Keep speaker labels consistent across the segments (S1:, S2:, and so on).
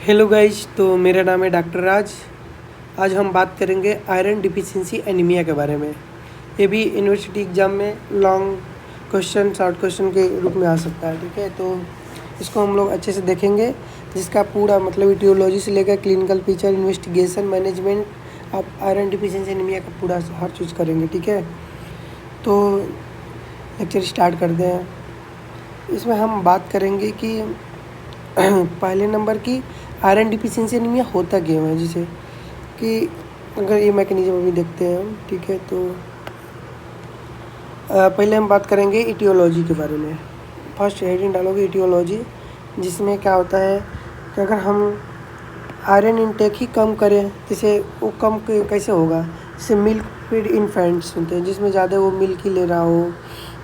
S1: Hello guys, तो मेरा नाम है डॉक्टर राज। आज हम बात करेंगे आयरन डिफिशिएंसी एनीमिया के बारे में। ये भी यूनिवर्सिटी एग्ज़ाम में लॉन्ग क्वेश्चन शॉर्ट क्वेश्चन के रूप में आ सकता है। ठीक है, तो इसको हम लोग अच्छे से देखेंगे, जिसका पूरा मतलब इटियोलॉजी से लेकर क्लिनिकल पिक्चर, इन्वेस्टिगेशन, मैनेजमेंट, आप आयरन डिफिशिएंसी एनीमिया का पूरा हर चीज़ करेंगे। ठीक है, तो लेक्चर स्टार्ट करते हैं। इसमें हम बात करेंगे कि पहले नंबर की आयरन डिफिशिएंसी एनीमिया होता क्यों है, जिसे कि अगर ये मैकेनिज्म अभी देखते हैं हम। ठीक है, तो पहले हम बात करेंगे इटियोलॉजी के बारे में। फर्स्ट हेडिंग डालोगे इटियोलॉजी, जिसमें क्या होता है कि अगर हम आयरन इनटेक ही कम करें, जैसे वो कम कैसे होगा, जैसे मिल्क फीड इन्फेंट्स सुनते हैं, जिसमें ज़्यादा वो मिल्क ही ले रहा हो,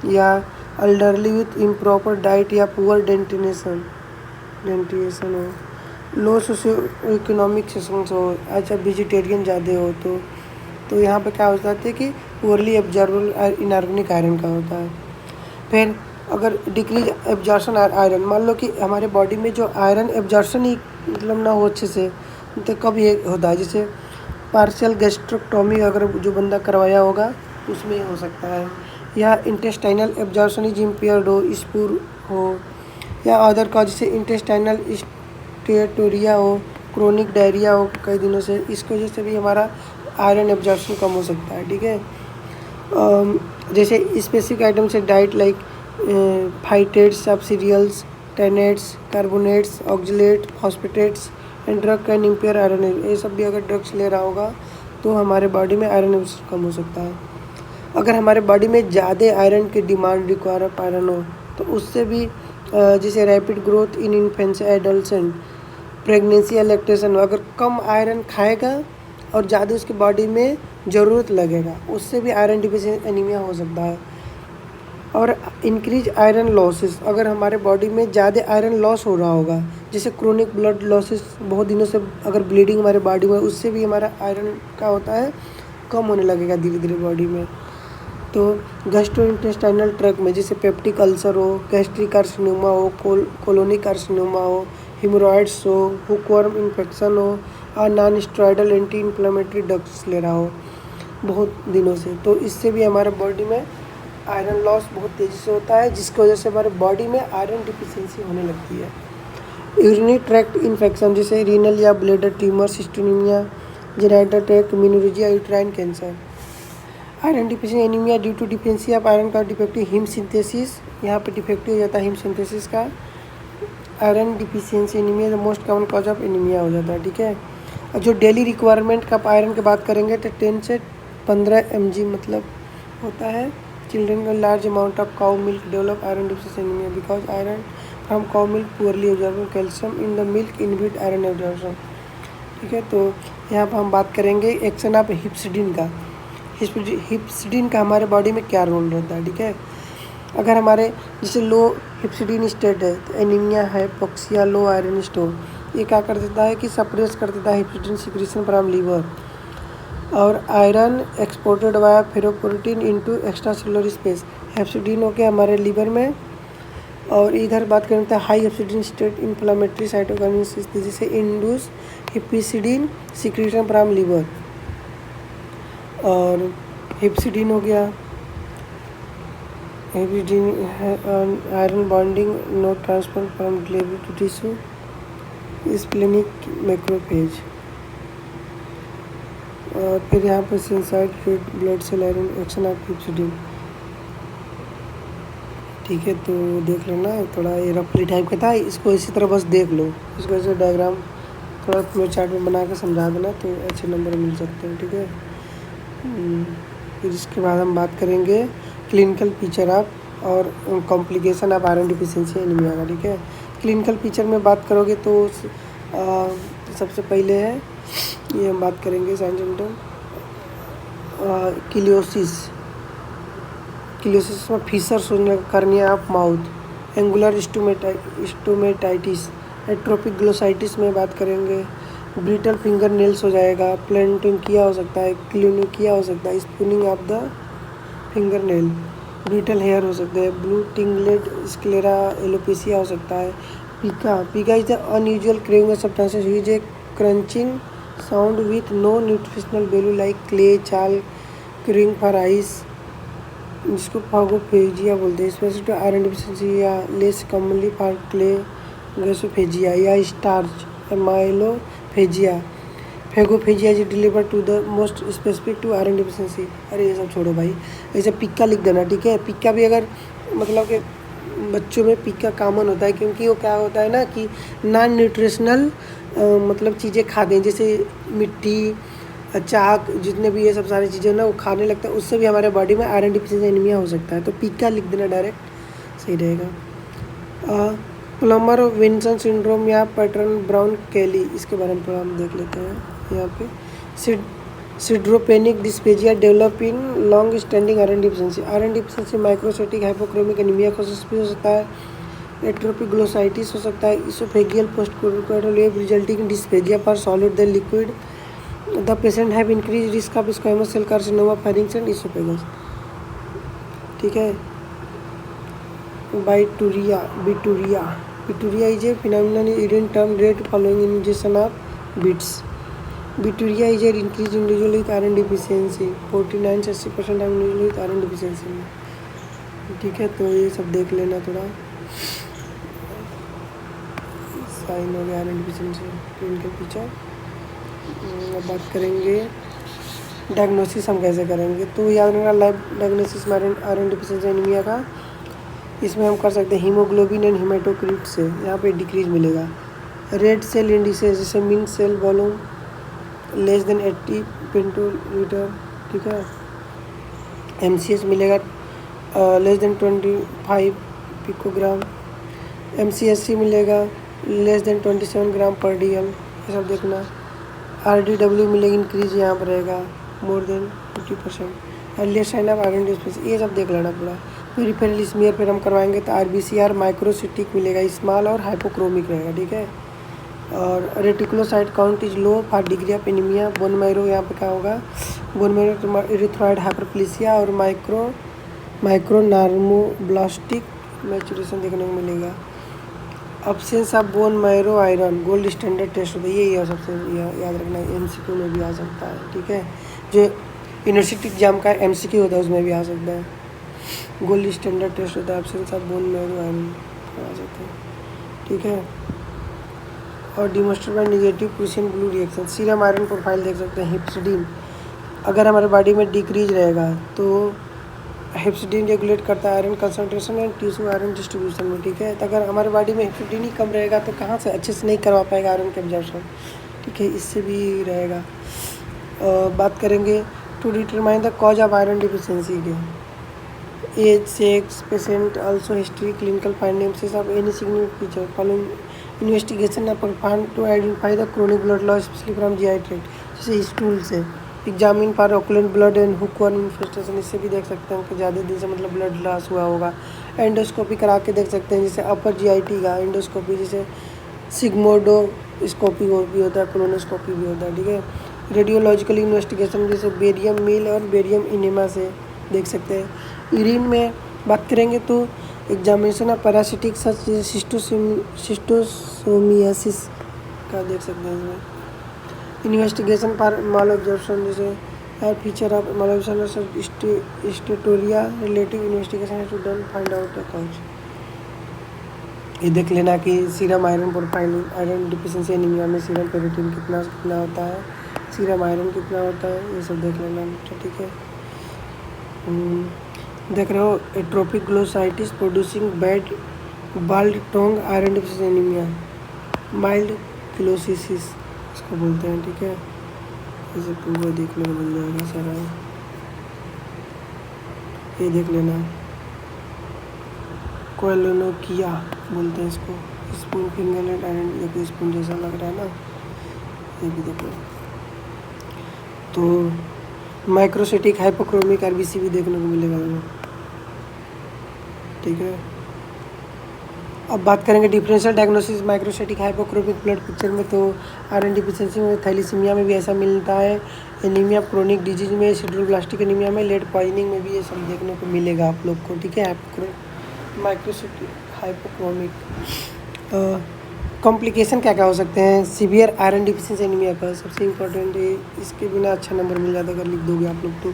S1: या अल्डरली विथ इम्प्रॉपर डाइट या पुअर डेंटिनेशन हो, लो सोशियो इकोनॉमिक सेशंस हो, अच्छा वेजिटेरियन ज़्यादा हो, तो यहाँ पे क्या होता है कि पुअरली एब्जॉर्बल इनऑर्गेनिक आयरन का होता है। फिर अगर डिक्रीज एब्जॉर्शन आयरन, मान लो कि हमारे बॉडी में जो आयरन एब्जॉर्शन ही मतलब ना हो अच्छे से, तो कब ये होता है, जैसे पार्शियल गैस्ट्रोक्टोमी अगर जो बंदा करवाया होगा उसमें हो सकता है, या इंटेस्टाइनल एब्जॉर्शन इज इम्पेयर्ड हो, स्पूर हो, या अदर कॉज जैसे इंटेस्टाइनल स्टेटोरिया हो, क्रोनिक डायरिया हो कई दिनों से, इसकी वजह से भी हमारा आयरन एब्जॉर्प्शन कम हो सकता है। ठीक है, जैसे स्पेसिफिक आइटम से diet like phytates of cereals, tannates, carbonates, oxalate, phosphates and drug can impair iron. ये सब भी अगर ड्रग्स ले रहा होगा तो हमारे बॉडी में आयरन एब्जॉर्प्शन कम हो सकता है। अगर हमारे बॉडी में ज़्यादा आयरन की डिमांड रिक्वायर ऑफ आयरन हो तो उससे भी जैसे rapid growth in infants, adults, pregnancy या लैक्टेशन, अगर कम आयरन खाएगा और ज़्यादा उसकी बॉडी में ज़रूरत लगेगा, उससे भी आयरन डिफिशिएंसी एनीमिया हो सकता है। और इंक्रीज आयरन लॉसेस, अगर हमारे बॉडी में ज़्यादा आयरन लॉस हो रहा होगा, जैसे क्रोनिक ब्लड लॉसेस, बहुत दिनों से अगर ब्लीडिंग हमारे बॉडी में, उससे भी हमारा आयरन का होता है कम होने लगेगा धीरे धीरे बॉडी में। तो गैस्ट्रोइंटेस्टाइनल ट्रैक्ट में जैसे पेप्टिक अल्सर हो, गैस्ट्रिक कार्सिनोमा हो, कोलोनिक कार्सिनोमा हो, हिमोरॉइड्स हो, हुकवर्म इन्फेक्शन हो, और non steroidal anti inflammatory drugs ले रहा हो बहुत दिनों से, तो इससे भी हमारे बॉडी में आयरन लॉस बहुत तेज़ी से होता है, जिसकी वजह से हमारे बॉडी में आयरन डिफिशिएंसी होने लगती है। यूरिनरी ट्रैक्ट इन्फेक्शन जैसे रीनल या ब्लैडर ट्यूमर, सिस्टोनीमिया, genital tract, menorrhagia, uterine cancer. Iron deficiency anaemia due to deficiency of iron का डिफेक्टिव हिम सिंथेसिस, यहाँ पे डिफेक्टिव हो जाता है हिम सिंथेसिस का। Iron deficiency anaemia the most common cause of anaemia हो जाता है। ठीक है, और जो डेली रिक्वायरमेंट का आयरन की बात करेंगे तो 10 से 15 mg मतलब होता है। चिल्ड्रन का large amount of cow milk develop iron deficiency anaemia because iron from cow milk poorly absorbable calcium in the milk inhibit iron absorption. ठीक है, तो यहाँ पर हम बात करेंगे एक्शन ऑफ हिप्सिडिन का। हिप्सिडिन का हमारे बॉडी में क्या रोल रहता है। ठीक है, अगर हमारे जैसे लो हिप्सिडिन स्टेट है तो एनीमिया है, पोक्सिया, लो आयरन स्टोर, ये क्या कर देता है कि सप्रेस कर देता है हिप्सिडिन सिक्रीशन फ्रॉम लीवर, और iron exported via ferroportin into extra cellular space. Hepcidin हो गया हमारे लीवर में, और इधर बात करें तो high hepcidin state inflammatory cytokinesis जिसे induce hepcidin secretion from liver. और हिप्सिडिन हो गया, hepcidin iron bonding no transfer from delivery to tissue splenic macrophage. और फिर यहाँ पर सेंसाइड red blood cell iron action of hepcidin. ठीक है, तो देख लेना, थोड़ा ये रफली टाइप का था, इसको इसी तरह बस देख लो, इसको ऐसे डायग्राम थोड़ा फ्लो चार्ट में बना के समझा देना तो अच्छे नंबर मिल सकते हैं। ठीक है, फिर इसके बाद हम बात करेंगे क्लिनिकल फीचर ऑफ और complication of iron deficiency anaemia का। ठीक है, क्लिनिकल फीचर में बात करोगे तो सबसे पहले है ये हम बात करेंगे साइन सिम्टम किलियोसिस में fissure cornea of mouth, angular stomatitis, atrophic glossitis में बात करेंगे, ब्रिटल फिंगर नेल्स हो जाएगा, प्लेंटिंकिया हो सकता है, क्लिनिकिया हो सकता है, spooning of the finger nail, brittle hair हो सकता है, ब्लू टिंगलेट स्क्लेरा एलोपेसिया हो सकता है, Pica is the unusual craving of substances which a crunching sound with no nutritional value like clay, chalk, craving for ice, जिसको pagophagia बोलते हैं, specific iron deficiency या less commonly for clay geophagia या starch amylophagia. Pagophagia is deliver to the most specific to iron deficiency. अरे ये सब छोड़ो भाई, ऐसे पिक्का लिख देना, ठीक है। पिक्का भी अगर मतलब कि बच्चों में पिक्का कॉमन होता है, क्योंकि वो क्या होता है ना कि नॉन न्यूट्रिशनल मतलब चीज़ें खाते हैं, जैसे मिट्टी, चाक, जितने भी ये सब सारी चीज़ें ना वो खाने लगता है, उससे भी हमारे बॉडी में आयरन डिफिशिएंसी एनीमिया हो सकता है। तो पिक्का लिख देना डायरेक्ट, सही रहेगा। प्लमर विंसन सिंड्रोम या पैटर्न ब्राउन कैली, इसके बारे में थोड़ा हम देख लेते हैं यहाँ पे। Sideropenic dysphagia develop in long standing iron deficiency. Iron deficiency microcytic hypochromic anaemia का भी हो सकता है, एट्रोपिक ग्लोसाइटिस हो सकता है, oesophageal postcoronal wave resulting in dysphagia for solid then liquid. The patient have increase risk of squamous cell carcinoma pharynx and oesophagus, ठीक है। Beeturia is a phenomenon urine term rate following injection of beets. Beeturia is a increase individual with iron deficiency, 49 से 80% individual with iron deficiency में, ठीक है। तो ये सब देख लेना थोड़ा, साइन हो गया आयरन डिफिशिएंसी क्लिनिकल पिक्चर। अब बात करेंगे डायग्नोसिस हम कैसे करेंगे। तो याद रखना लैब डायग्नोसिस में आयरन डिफिशिएंसी एनीमिया का, इसमें हम कर सकते हैं हीमोग्लोबिन एंड हीमेटोक्रिट से, यहाँ पे डिक्रीज मिलेगा। रेड सेल इंडिसेस जैसे mean cell volume less than 80 पेंटोलीटर, ठीक है। MCS मिलेगा लेस देन 25 पिकोग्राम। MCSC मिलेगा less than 27 gram per DL, ये सब देखना। RDW मिलेगी इंक्रीज यहाँ पर रहेगा more than 50%। Earlier sign of iron deficiency, ये सब देख लेना पूरा। पेरिफेरल स्मीयर फिर हम करवाएंगे तो RBCR माइक्रोसिटिक मिलेगा, स्मॉल और हाइपोक्रोमिक रहेगा, ठीक है। और reticulocyte count is low for degree of anaemia. Bone marrow यहाँ पे क्या होगा, बोन मैरो इरिथ्रॉइड हाइपरप्लेसिया और माइक्रो नार्मोब्लास्टिक मैचुरेशन देखने को मिलेगा। Absence of bone marrow iron gold standard test होता है, ये सबसे याद रखना, MCQ में भी आ सकता है, ठीक है। जो यूनिवर्सिटी एग्जाम का MCQ होता है उसमें भी आ सकता है। गोल्ड स्टैंडर्ड टेस्ट होता है, absence of bone marrow iron आ सकता है, ठीक है। और demonstrate by negative question blue reaction. Serum iron profile देख सकते हैं। हिप्सडीन अगर हमारे बॉडी में डिक्रीज रहेगा तो हिप्सडीन रेगुलेट करता है iron concentration and tissue iron distribution में, ठीक है। तो अगर हमारे बॉडी में हिप्सडीन ही कम रहेगा तो कहाँ से अच्छे से नहीं करवा पाएगा आयरन के एब्जॉर्प्शन, ठीक है, इससे भी रहेगा। बात करेंगे to determine the cause of iron deficiency के, age, sex, patient also history, clinical findings of any significant feature following investigation are perform to identify the chronic blood loss specially from GI tract, जैसे stool से। Examine for occult blood and hookworm infestation, इससे भी देख सकते हैं कि ज़्यादा दिन से मतलब ब्लड लॉस हुआ होगा। एंडोस्कोपी करा के देख सकते हैं, जैसे अपर GIT का एंडोस्कोपी, जैसे सिग्मोडोस्कोपी भी होता है, कोलोनोस्कोपी भी होता है, ठीक है। रेडियोलॉजिकल इन्वेस्टिगेशन जैसे बेरियम मील और बेरियम इनेमा से देख सकते हैं। यूरिन में बात करेंगे तो examination of parasitic such schistosomiasis का देख सकते हैं इसमें। इन्वेस्टिगेशन फॉर माल ऑब्जर्वेशन जैसे feature of malabsorption steatorrhoea relative investigation to done find out the cause. ये देख लेना कि serum iron profile, iron deficiency anaemia में सीरम फेरिटिन कितना होता है, सीरम आयरन कितना होता है, ये सब देख लेना, ठीक है। देख रहे हो atrophic glossitis producing bad bald tongue iron deficiency anaemia, mild glossitis इसको बोलते हैं, ठीक है। इसे पूरा देखने को मिल जाएगा सारा, ये देख लेना। कोलोनोकिया बोलते हैं इसको, स्पून फिंगर एंड आयरन, ये स्पून जैसा लग रहा है ना, ये भी देख लो। तो माइक्रोसिटिक हाइपोक्रोमिक RBC भी देखने को मिलेगा हमें, ठीक है। अब बात करेंगे differential diagnosis microcytic hypochromic blood picture में। तो आयरन डिफिशिएंसी में, थैलीसीमिया में भी ऐसा मिलता है, एनीमिया क्रोनिक डिजीज में, सिड्रोब्लास्टिक एनीमिया में, लेड पॉइजनिंग में भी ये सब देखने को मिलेगा आप लोग को, ठीक है। माइक्रोसाइटिक हाइपोक्रोमिक कॉम्प्लिकेशन क्या क्या हो सकते हैं सीवियर आयरन डिफिशिएंसी एनीमिया का। सबसे इम्पोर्टेंट है, इसके बिना अच्छा नंबर मिल जाता अगर लिख दोगे आप लोग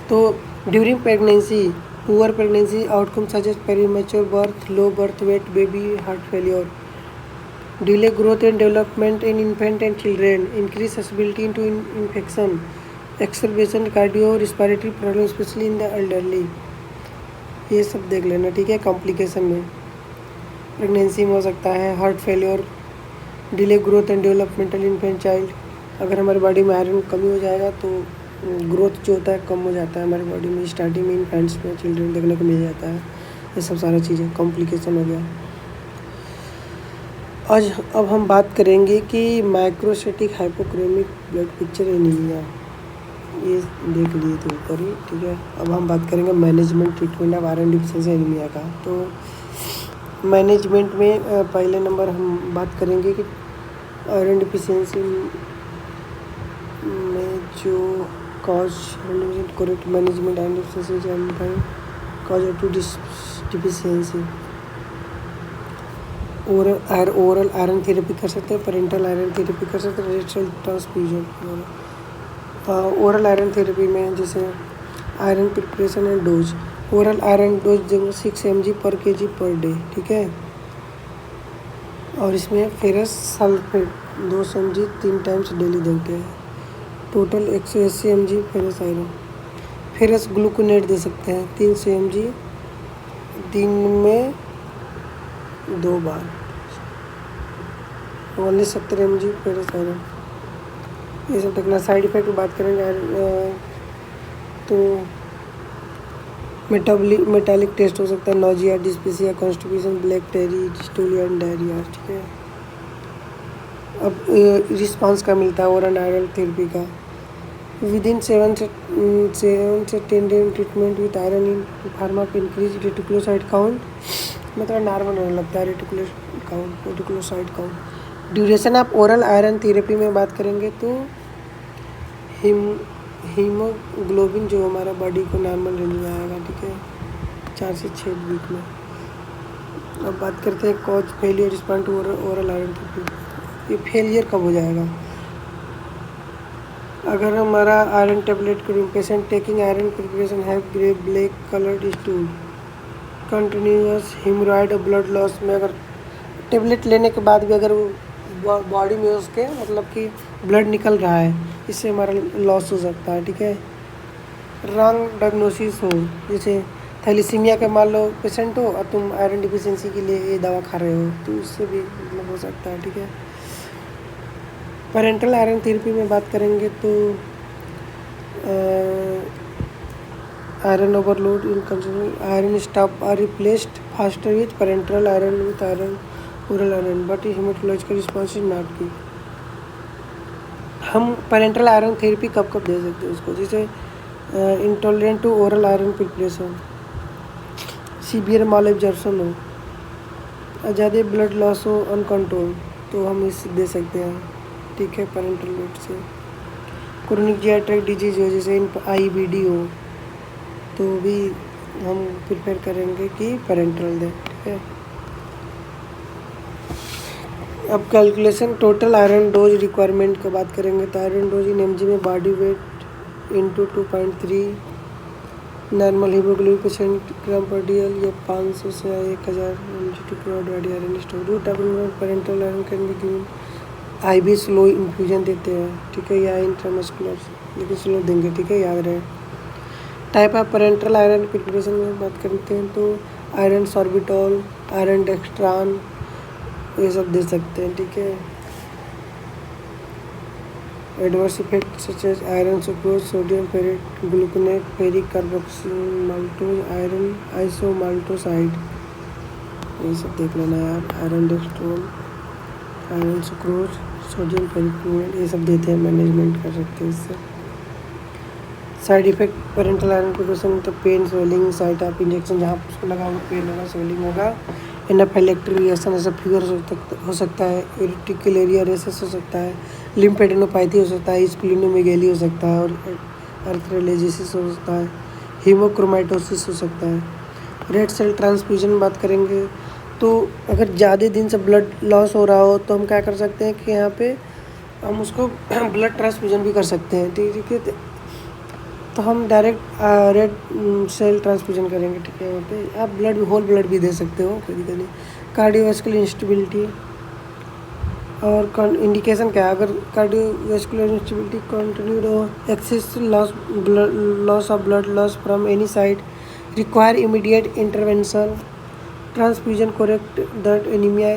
S1: तो during pregnancy poor pregnancy outcome suggest premature birth, low birth weight, baby heart failure, delay growth and development in infant and children, increase susceptibility to infection, exacerbation cardio respiratory problem specially in the elderly. ये सब देख लेना, ठीक है। Complication में pregnancy में हो सकता है heart failure, delay growth and developmental infant child, अगर हमारी बॉडी में आयरन कमी हो जाएगा तो ग्रोथ जो होता है कम हो जाता है हमारी बॉडी में, स्टार्टिंग में इन्फेंट्स में चिल्ड्रन देखने को मिल जाता है। ये सब सारा चीज़ें कॉम्प्लिकेशन हो गया। आज अब हम बात करेंगे कि माइक्रोस्टैटिक हाइपोक्रोमिक ब्लड पिक्चर एनीमिया, ये देख लिए थे ऊपर ही, ठीक है। अब हम बात करेंगे management treatment of iron deficiency anaemia का। तो मैनेजमेंट में पहले नंबर हम बात करेंगे कि आयरन डिफिशिएंसी में जो cause correct management iron deficiency cause to deficiency. Oral iron therapy कर सकते हैं, पेरेंटल आयरन थेरेपी कर सकते हैं, red cell transfusion. Oral iron therapy में जैसे iron preparation and dose, oral iron dose 6 mg per kg per day, ठीक है। और इसमें ferrous sulphate 200 mg 3 times daily देते हैं, total 180 mg ferrous iron. Ferrous gluconate दे सकते हैं 300 mg दिन में 2 बार, ओनली 70 mg फेरस आयरन। ये सब देखना। साइड इफेक्ट की बात करेंगे तो मेटालिक टेस्ट हो सकता है, nausea, dyspepsia, constipation, black tarry, डिस्टोलिया एंड डायरिया, ठीक है। अब रिस्पांस का मिलता है ओरल आयरन थेरेपी का विद इन 7 से 10 day treatment with iron in pharma increase reticulocyte count, मतलब नॉर्मल होने लगता है reticulocyte count. Duration of oral iron therapy में बात करेंगे तो हीमोग्लोबिन जो हमारा बॉडी को नॉर्मल रेंज में आएगा, ठीक है, 4 से 6 वीक में। अब बात करते हैं cause failure respond to oral iron therapy. ये फेलियर कब हो जाएगा? अगर हमारा आयरन टेबलेट को patient taking iron preparation have grey black coloured stool, continuous haemorrhoid और ब्लड लॉस में, अगर टेबलेट लेने के बाद भी अगर बॉडी में उसके मतलब कि ब्लड निकल रहा है, इससे हमारा लॉस हो सकता है, ठीक है। रॉन्ग डायग्नोसिस हो, जैसे थैलीसीमिया का मान लो पेशेंट हो और तुम आयरन डिफिशिएंसी के लिए ये दवा खा रहे हो, तो उससे भी मतलब हो सकता है, ठीक है। पेरेंटल आयरन थेरेपी में बात करेंगे तो iron overload in consuming iron stop are replaced faster with parental iron with iron oral iron but haematological response is not की। हम पेरेंटल आयरन थेरेपी कब कब दे सकते हैं उसको, जैसे intolerant to oral iron preparation, severe malabsorption हो, ज़्यादा ब्लड लॉस हो अनकंट्रोल, तो हम इस दे सकते हैं, ठीक है, पेरेंटल वेट से। क्रोनिक जीआई ट्रैक्ट डिजीज हो, जैसे IBD हो, तो भी हम प्रिपेयर करेंगे कि पेरेंटल दें, ठीक है। अब calculation total iron dose requirement का बात करेंगे तो आयरन डोज इन mg में body weight into 2.3 normal haemoglobin patient gram per DL, या 500 से 1000 mg to provide body iron store. Route of parenteral iron can be given IV slow infusion देते हैं, ठीक है, या इंट्रामस्कुलर, लेकिन स्लो देंगे, ठीक है, याद रहे। Type of parenteral iron preparation में बात करते हैं तो आयरन सॉर्बिटॉल, आयरन डेक्स्ट्रान, ये सब दे सकते हैं, ठीक है। Adverse effect such as iron sucrose, sodium ferric, gluconate, ferric carboxymaltose, iron isomaltoside, ये सब देख लेना यार। Iron dextran, iron sucrose, sodium ferric, ये सब देते हैं, मैनेजमेंट कर सकते हैं इससे। Side effect parenteral iron preparation तो pain, swelling, site of injection, जहाँ उसको लगा होगा पेन होगा, स्वेलिंग होगा, एनाफिलेक्टिक रिएक्शन, ऐसा फीवर हो सकता है, रेटिकुलर रेसेस हो सकता है, लिम्फेडेनोपैथी हो सकता है, स्प्लीनोमेगेली हो सकता है, और आर्थराइटिस हो सकता है, हीमोक्रोमाटोसिस हो सकता है। रेड सेल ट्रांसफ्यूजन बात करेंगे तो अगर ज़्यादा दिन से ब्लड लॉस हो रहा हो तो हम क्या कर सकते हैं कि यहाँ पे हम उसको ब्लड ट्रांसफ्यूजन भी कर सकते हैं, ठीक है। तो हम डायरेक्ट रेड सेल ट्रांसफ्यूजन करेंगे, ठीक है। यहाँ पे आप ब्लड होल ब्लड भी दे सकते हो कभी कभी। कार्डियोवास्कुलर इंस्टेबिलिटी और इंडिकेशन क्या है, अगर कार्डियोवास्कुलर इंस्टेबिलिटी कंटिन्यूड हो, excess loss of blood loss from any side, require immediate intervention, transfusion correct that anaemia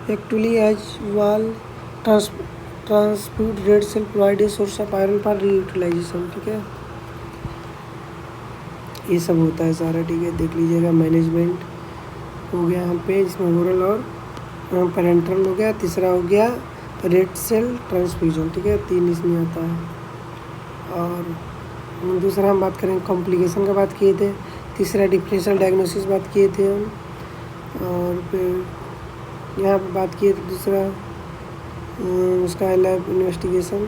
S1: actually as well transfuse red cell provide a source of iron for reutilisation, ठीक है। ये सब होता है सारा, ठीक है, देख लीजिएगा। मैनेजमेंट हो गया यहाँ पे, इसमें ओरल और पैरेंटरल हो गया। तीसरा हो गया रेड सेल ट्रांसफ्यूजन, ठीक है, 3 इसमें आता है। और दूसरा हम बात करें कॉम्प्लिकेशन का बात किए थे। तीसरा डिफरेंशियल डायग्नोसिस बात किए थे हम। और फिर यहाँ पर बात किए थे दूसरा उसका लैब इन्वेस्टिगेशन।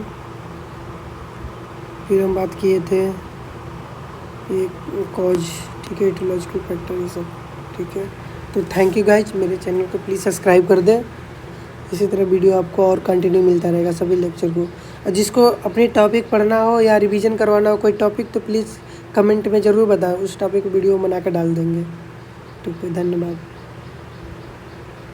S1: फिर हम बात किए थे एक कॉज, ठीक है, एटियोलॉजिकल फैक्टर, ये सब, ठीक है। तो थैंक यू गाइज, मेरे चैनल को प्लीज़ सब्सक्राइब कर दें। इसी तरह वीडियो आपको और कंटिन्यू मिलता रहेगा सभी लेक्चर को। और जिसको अपनी टॉपिक पढ़ना हो या रिवीजन करवाना हो कोई टॉपिक, तो प्लीज़ कमेंट में ज़रूर बताएं, उस टॉपिक वीडियो बना कर डाल देंगे। ठीक है, धन्यवाद।